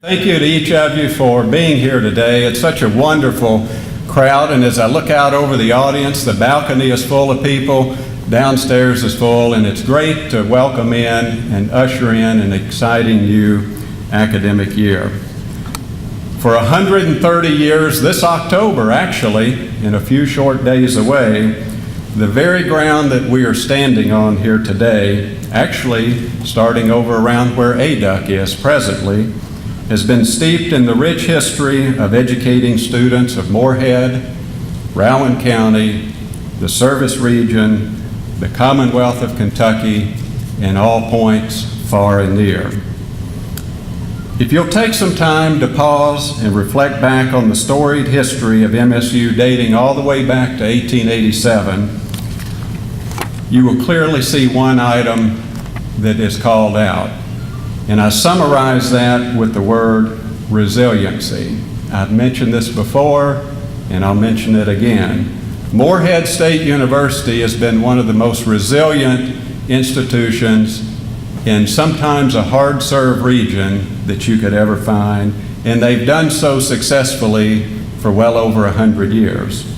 Thank you to each of you for being here today. It's such a wonderful crowd, and as I look out over the audience, the balcony is full of people, downstairs is full, and it's great to welcome in and usher in an exciting new academic year. For 130 years this October, actually, in a few short days away, the very ground that we are standing on here today, actually starting over around where ADUC is presently, has been steeped in the rich history of educating students of Morehead, Rowan County, the Service Region, the Commonwealth of Kentucky, and all points far and near. If you'll take some time to pause and reflect back on the storied history of MSU dating all the way back to 1887, you will clearly see one item that is called out. And I summarize that with the word resiliency. I've mentioned this before, and I'll mention it again. Morehead State University has been one of the most resilient institutions in sometimes a hard-served region that you could ever find, and they've done so successfully for well over 100 years.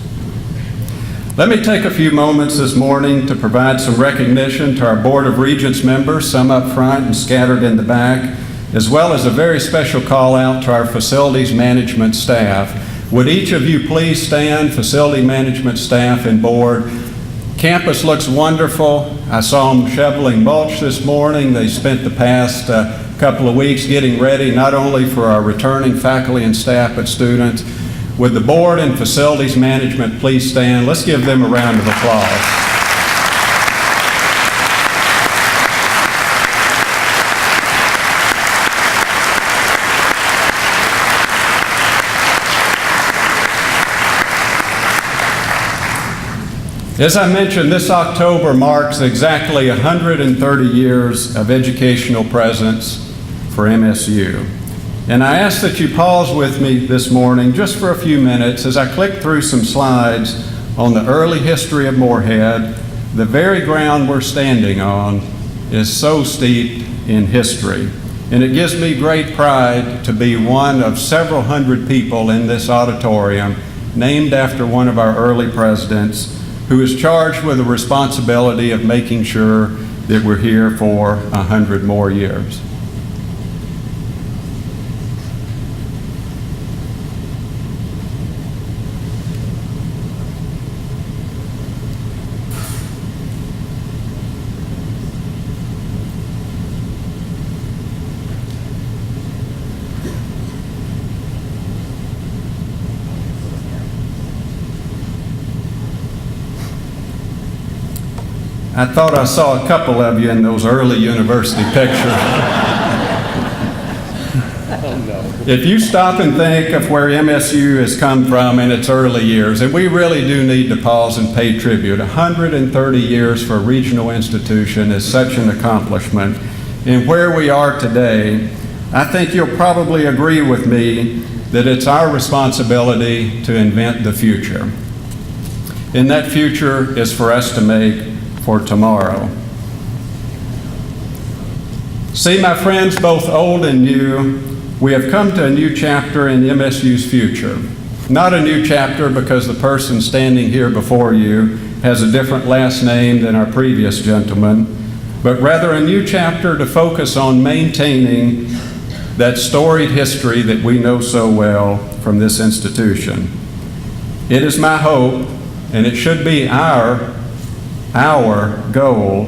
Let me take a few moments this morning to provide some recognition to our Board of Regents members, some up front and scattered in the back, as well as a very special call out to our facilities management staff. Would each of you please stand, facility management staff and board? Campus looks wonderful. I saw them shoveling mulch this morning. They spent the past couple of weeks getting ready not only for our returning faculty and staff, but students. Would the board and facilities management please stand? Let's give them a round of applause. As I mentioned, this October marks exactly 130 years of educational presence for MSU. And I ask that you pause with me this morning just for a few minutes as I click through some slides on the early history of Morehead. The very ground we're standing on is so steeped in history. And it gives me great pride to be one of several hundred people in this auditorium named after one of our early presidents who is charged with the responsibility of making sure that we're here for 100 more years. I thought I saw a couple of you in those early university pictures. If you stop and think of where MSU has come from in its early years, and we really do need to pause and pay tribute. 130 years for a regional institution is such an accomplishment. And where we are today, I think you'll probably agree with me that it's our responsibility to invent the future. And that future is for us to make for tomorrow. See, my friends, both old and new, we have come to a new chapter in MSU's future. Not a new chapter because the person standing here before you has a different last name than our previous gentleman, but rather a new chapter to focus on maintaining that storied history that we know so well from this institution. It is my hope, and it should be our goal,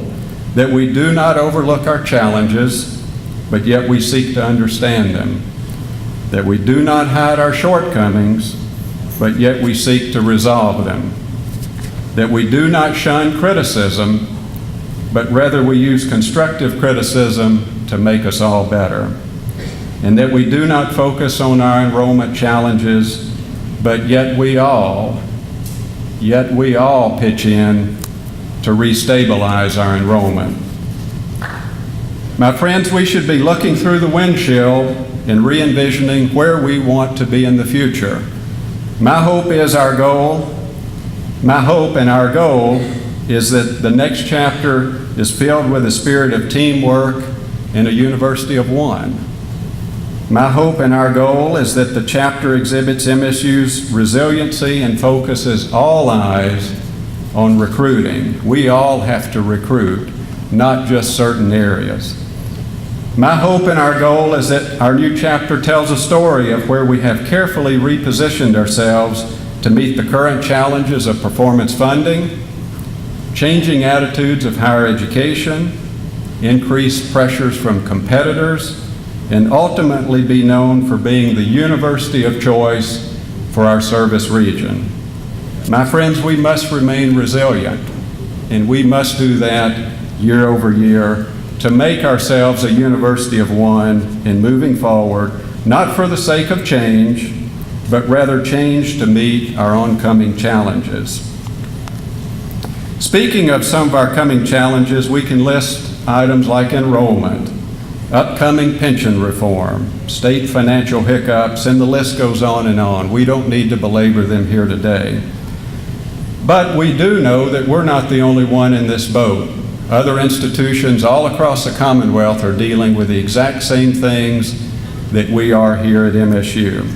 that we do not overlook our challenges, but yet we seek to understand them. That we do not hide our shortcomings, but yet we seek to resolve them. That we do not shun criticism, but rather we use constructive criticism to make us all better. And that we do not focus on our enrollment challenges, but yet we all pitch in to restabilize our enrollment. My friends, we should be looking through the windshield and re-envisioning where we want to be in the future. My hope and our goal is that the next chapter is filled with a spirit of teamwork and a university of one. My hope and our goal is that the chapter exhibits MSU's resiliency and focuses all eyes on recruiting. We all have to recruit, not just certain areas. My hope and our goal is that our new chapter tells a story of where we have carefully repositioned ourselves to meet the current challenges of performance funding, changing attitudes of higher education, increased pressures from competitors, and ultimately be known for being the university of choice for our service region. My friends, we must remain resilient, and we must do that year over year to make ourselves a university of one in moving forward, not for the sake of change, but rather change to meet our oncoming challenges. Speaking of some of our coming challenges, we can list items like enrollment, upcoming pension reform, state financial hiccups, and the list goes on and on. We don't need to belabor them here today. But we do know that we're not the only one in this boat. Other institutions all across the Commonwealth are dealing with the exact same things that we are here at MSU.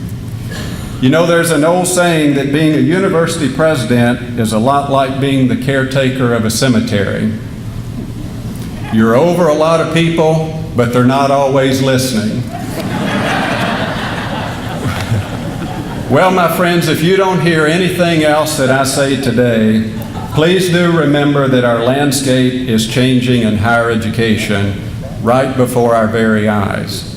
You know, there's an old saying that being a university president is a lot like being the caretaker of a cemetery. You're over a lot of people, but they're not always listening. Well, my friends, if you don't hear anything else that I say today, please do remember that our landscape is changing in higher education right before our very eyes.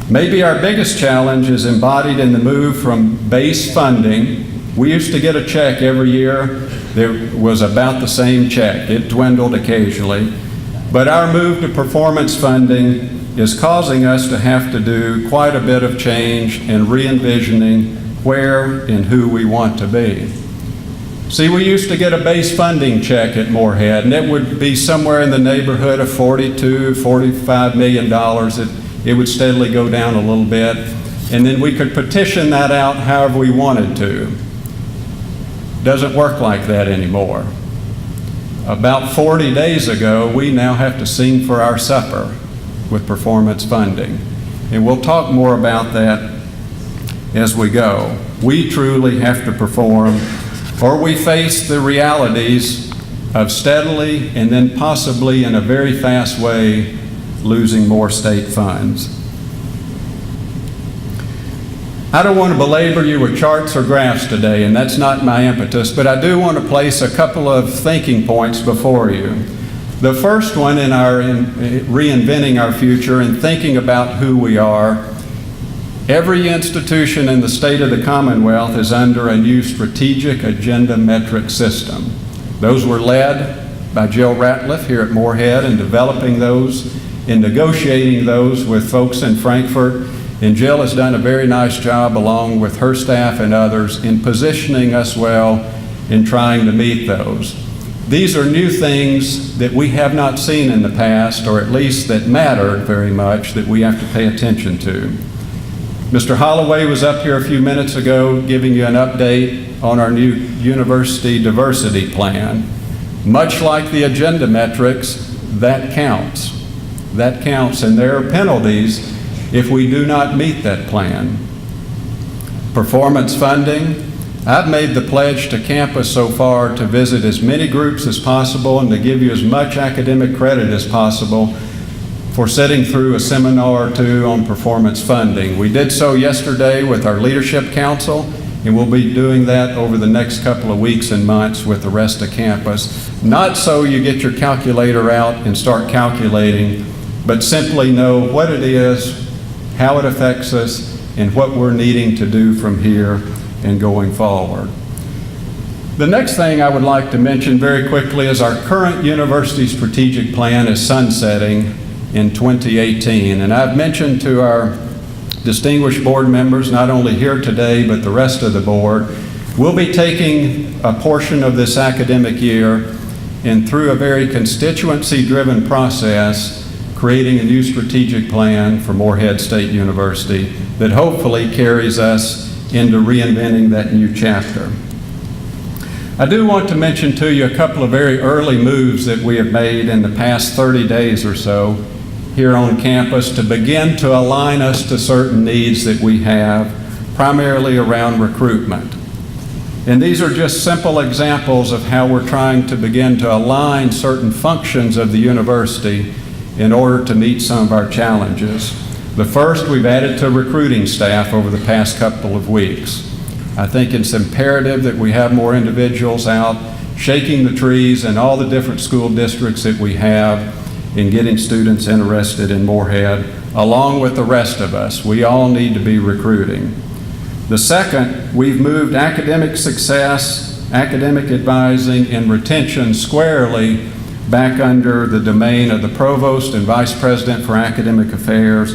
Maybe our biggest challenge is embodied in the move from base funding. We used to get a check every year. There was about the same check. It dwindled occasionally. But our move to performance funding is causing us to have to do quite a bit of change and re-envisioning where and who we want to be. See, we used to get a base funding check at Morehead, and it would be somewhere in the neighborhood of $42, $45 million. It would steadily go down a little bit, and then we could petition that out however we wanted to. Doesn't work like that anymore. About 40 days ago, we now have to sing for our supper with performance funding. And we'll talk more about that as we go. We truly have to perform, or we face the realities of steadily and then possibly in a very fast way losing more state funds. I don't want to belabor you with charts or graphs today, and that's not my impetus, but I do want to place a couple of thinking points before you. The first one in reinventing our future and thinking about who we are, every institution in the state of the Commonwealth is under a new strategic agenda metric system. Those were led by Jill Ratliff here at Morehead in developing those, in negotiating those with folks in Frankfurt. And Jill has done a very nice job along with her staff and others in positioning us well in trying to meet those. These are new things that we have not seen in the past, or at least that mattered very much, that we have to pay attention to. Mr. Holloway was up here a few minutes ago giving you an update on our new university diversity plan. Much like the agenda metrics, that counts. That counts, and there are penalties if we do not meet that plan. Performance funding. I've made the pledge to campus so far to visit as many groups as possible and to give you as much academic credit as possible for sitting through a seminar or two on performance funding. We did so yesterday with our Leadership Council, and we'll be doing that over the next couple of weeks and months with the rest of campus. Not so you get your calculator out and start calculating, but simply know what it is, how it affects us, and what we're needing to do from here and going forward. The next thing I would like to mention very quickly is our current university strategic plan is sunsetting in 2018. And I've mentioned to our distinguished board members, not only here today, but the rest of the board, we'll be taking a portion of this academic year and through a very constituency-driven process, creating a new strategic plan for Morehead State University that hopefully carries us into reinventing that new chapter. I do want to mention to you a couple of very early moves that we have made in the past 30 days or so here on campus to begin to align us to certain needs that we have, primarily around recruitment. And these are just simple examples of how we're trying to begin to align certain functions of the university in order to meet some of our challenges. The first, we've added to recruiting staff over the past couple of weeks. I think it's imperative that we have more individuals out shaking the trees in all the different school districts that we have in getting students interested in Morehead, along with the rest of us. We all need to be recruiting. The second, we've moved academic success, academic advising, and retention squarely back under the domain of the Provost and Vice President for Academic Affairs,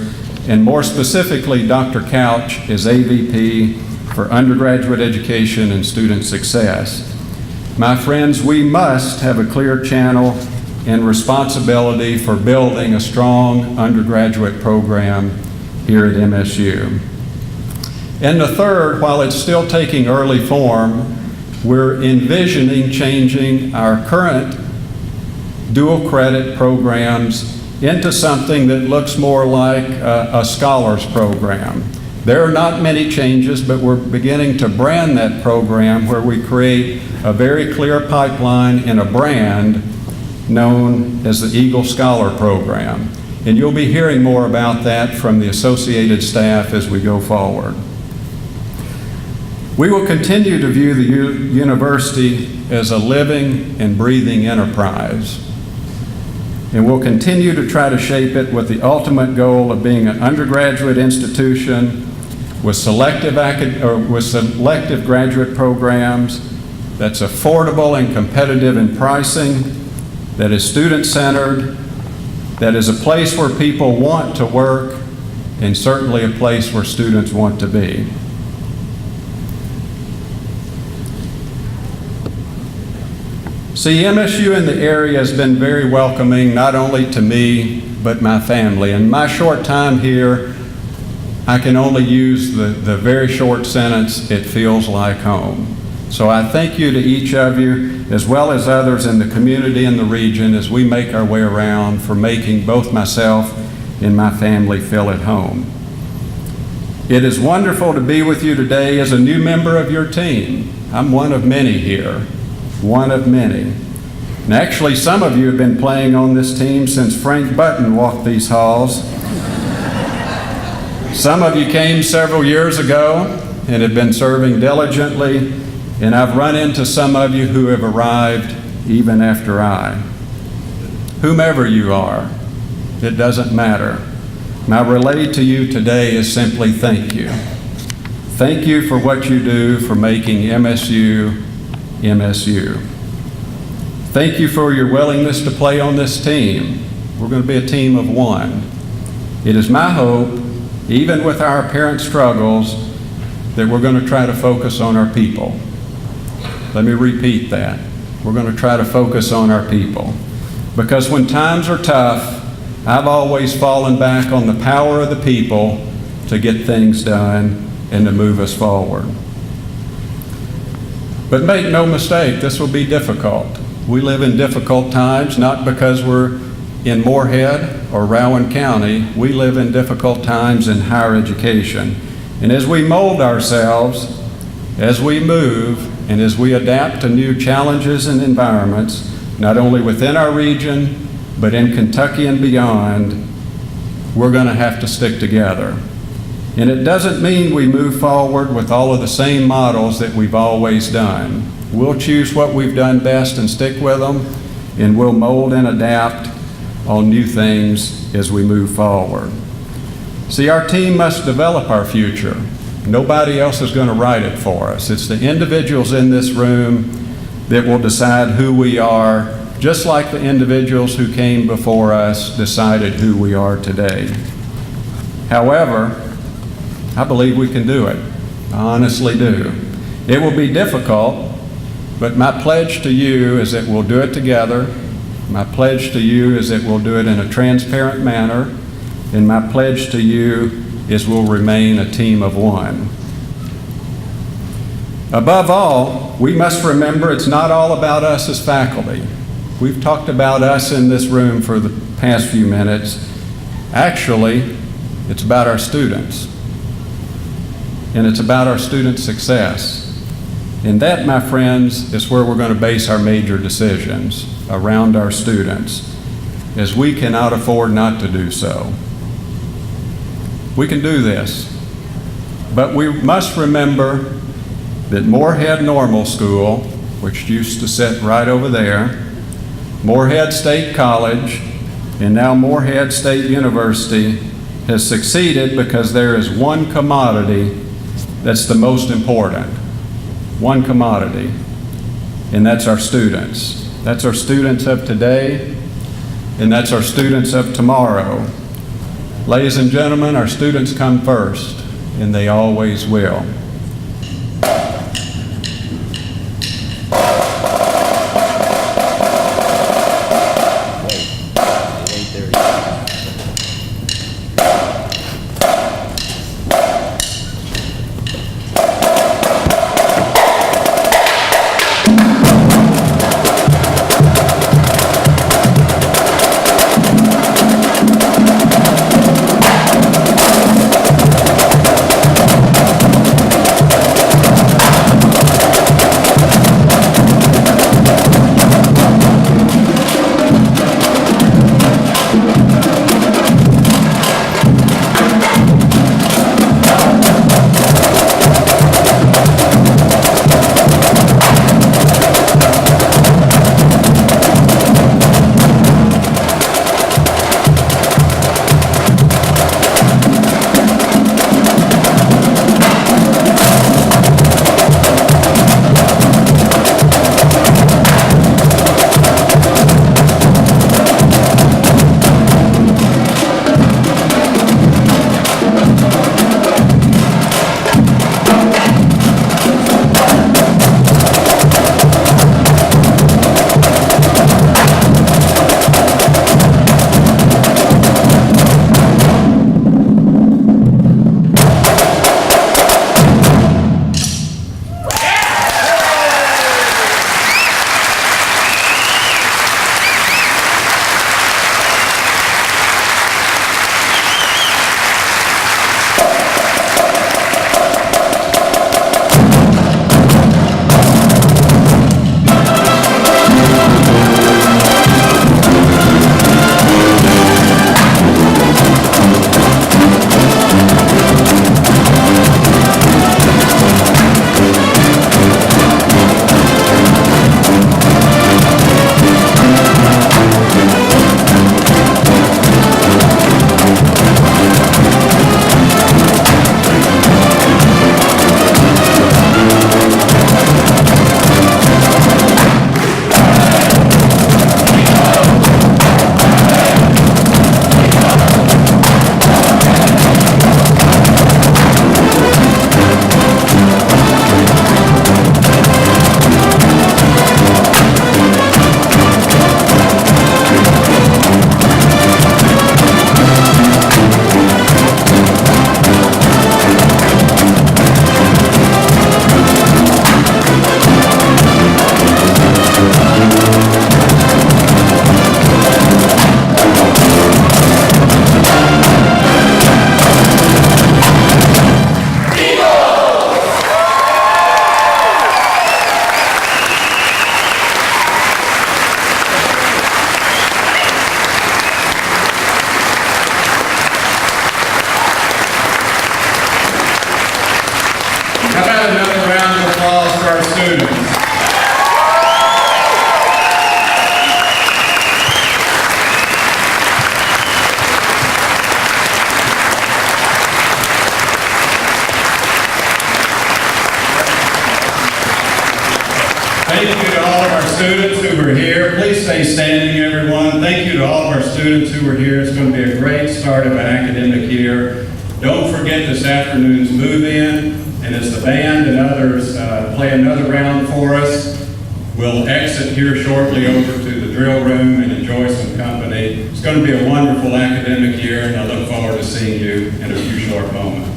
and more specifically, Dr. Couch is AVP for Undergraduate Education and Student Success. My friends, we must have a clear channel and responsibility for building a strong undergraduate program here at MSU. And the third, while it's still taking early form, we're envisioning changing our current dual credit programs into something that looks more like a scholars program. There are not many changes, but we're beginning to brand that program where we create a very clear pipeline and a brand known as the Eagle Scholar Program. And you'll be hearing more about that from the associated staff as we go forward. We will continue to view the university as a living and breathing enterprise. And we'll continue to try to shape it with the ultimate goal of being an undergraduate institution with selective graduate programs that's affordable and competitive in pricing, that is student-centered, that is a place where people want to work, and certainly a place where students want to be. See, MSU in the area has been very welcoming, not only to me, but my family. In my short time here, I can only use the very short sentence, it feels like home. So I thank you to each of you, as well as others in the community and the region, as we make our way around, for making both myself and my family feel at home. It is wonderful to be with you today as a new member of your team. I'm one of many here, one of many. And actually, some of you have been playing on this team since Frank Button walked these halls. Some of you came several years ago and have been serving diligently, and I've run into some of you who have arrived even after I. Whomever you are, it doesn't matter. My relay to you today is simply thank you. Thank you for what you do for making MSU, MSU. Thank you for your willingness to play on this team. We're going to be a team of one. It is my hope, even with our apparent struggles, that we're going to try to focus on our people. Let me repeat that. We're going to try to focus on our people. Because when times are tough, I've always fallen back on the power of the people to get things done and to move us forward. But make no mistake, this will be difficult. We live in difficult times, not because we're in Morehead or Rowan County. We live in difficult times in higher education. And as we mold ourselves, as we move, and as we adapt to new challenges and environments, not only within our region, but in Kentucky and beyond, we're going to have to stick together. And it doesn't mean we move forward with all of the same models that we've always done. We'll choose what we've done best and stick with them, and we'll mold and adapt on new things as we move forward. See, our team must develop our future. Nobody else is going to write it for us. It's the individuals in this room that will decide who we are, just like the individuals who came before us decided who we are today. However, I believe we can do it. I honestly do. It will be difficult, but my pledge to you is that we'll do it together. My pledge to you is that we'll do it in a transparent manner. And my pledge to you is we'll remain a team of one. Above all, we must remember it's not all about us as faculty. We've talked about us in this room for the past few minutes, Actually, it's about our students. And it's about our students' success. And that, my friends, is where we're going to base our major decisions, around our students, as we cannot afford not to do so. We can do this, but we must remember that Morehead Normal School, which used to sit right over there, Morehead State College, and now Morehead State University has succeeded because there is one commodity that's the most important. One commodity, and that's our students. That's our students of today, and that's our students of tomorrow. Ladies and gentlemen, our students come first, and they always will. Thank you to all of our students who were here. Please stay standing, everyone. Thank you to all of our students who were here. It's going to be a great start of an academic year. Don't forget this afternoon's move-in, and as the band and others play another round for us, we'll exit here shortly over to the drill room and enjoy some company. It's going to be a wonderful academic year, and I look forward to seeing you in a few short moments.